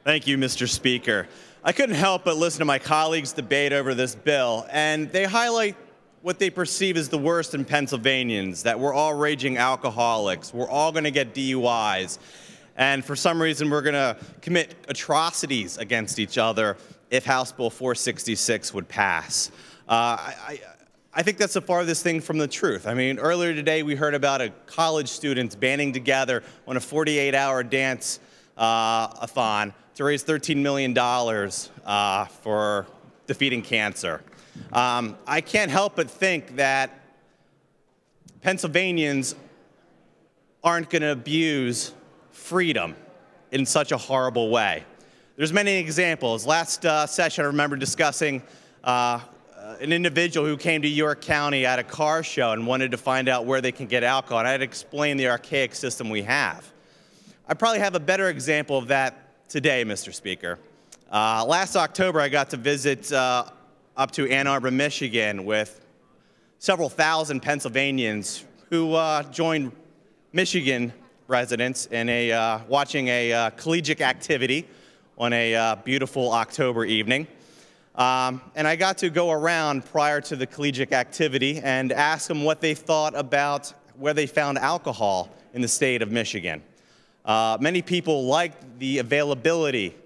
Thank you, Mr. Speaker. I couldn't help but listen to my colleagues debate over this bill, and they highlight what they perceive as the worst in Pennsylvanians, that we're all raging alcoholics, we're all going to get DUIs, and for some reason we're going to commit atrocities against each other if House Bill 466 would pass. I think that's the farthest thing from the truth. I mean, earlier today we heard about a college students banding together on a 48-hour dance-a-thon to raise $13 million for defeating cancer. I can't help but think that Pennsylvanians aren't going to abuse freedom in such a horrible way. There's many examples. Last session, I remember discussing an individual who came to York County at a car show and wanted to find out where they can get alcohol, and I had to explain the archaic system we have. I probably have a better example of that today, Mr. Speaker. Last October, I got to visit up to Ann Arbor, Michigan with several thousand Pennsylvanians who joined Michigan residents in watching a collegiate activity on a beautiful October evening. And I got to go around prior to the collegiate activity and ask them what they thought about where they found alcohol in the state of Michigan. Many people liked the availability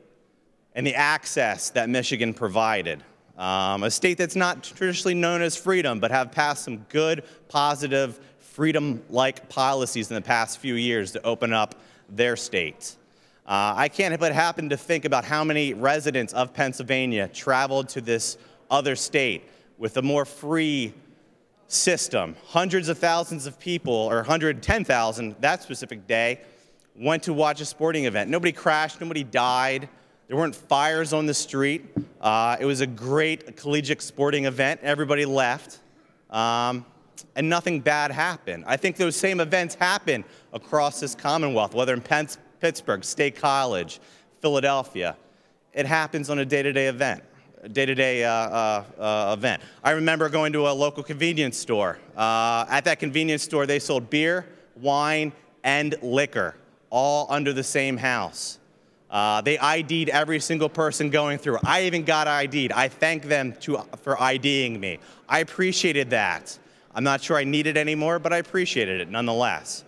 and the access that Michigan provided. A state that's not traditionally known as freedom, but have passed some good, positive, freedom-like policies in the past few years to open up their state. I can't but happen to think about how many residents of Pennsylvania traveled to this other state with a more free system. Hundreds of thousands of people, or 110,000 that specific day, went to watch a sporting event. Nobody crashed, nobody died. There weren't fires on the street. It was a great collegiate sporting event. Everybody left, and nothing bad happened. I think those same events happen across this Commonwealth, whether in Pittsburgh, State College, Philadelphia. It happens on a day-to-day event. I remember going to a local convenience store. At that convenience store, they sold beer, wine, and liquor, all under the same house. They ID'd every single person going through. I even got ID'd. I thank them for IDing me. I appreciated that. I'm not sure I need it anymore, but I appreciated it nonetheless.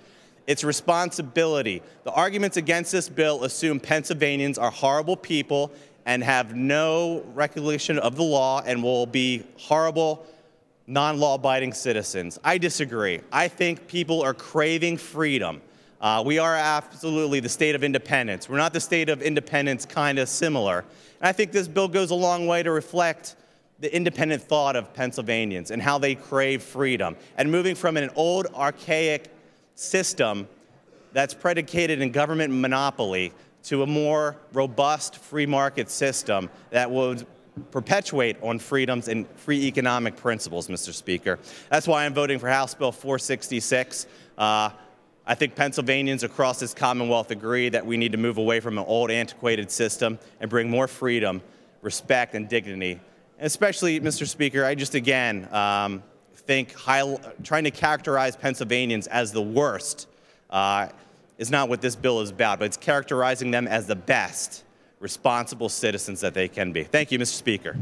It's responsibility. The arguments against this bill assume Pennsylvanians are horrible people and have no recollection of the law and will be horrible, non-law-abiding citizens. I disagree. I think people are craving freedom. We are absolutely the state of independence. We're not the state of independence kind of similar. And I think this bill goes a long way to reflect the independent thought of Pennsylvanians and how they crave freedom. And moving from an old, archaic system that's predicated in government monopoly to a more robust free market system that would perpetuate on freedoms and free economic principles, Mr. Speaker. That's why I'm voting for House Bill 466. I think Pennsylvanians across this Commonwealth agree that we need to move away from an old, antiquated system and bring more freedom, respect, and dignity. And especially, Mr. Speaker, I just, again, think trying to characterize Pennsylvanians as the worst is not what this bill is about, but it's characterizing them as the best responsible citizens that they can be. Thank you, Mr. Speaker.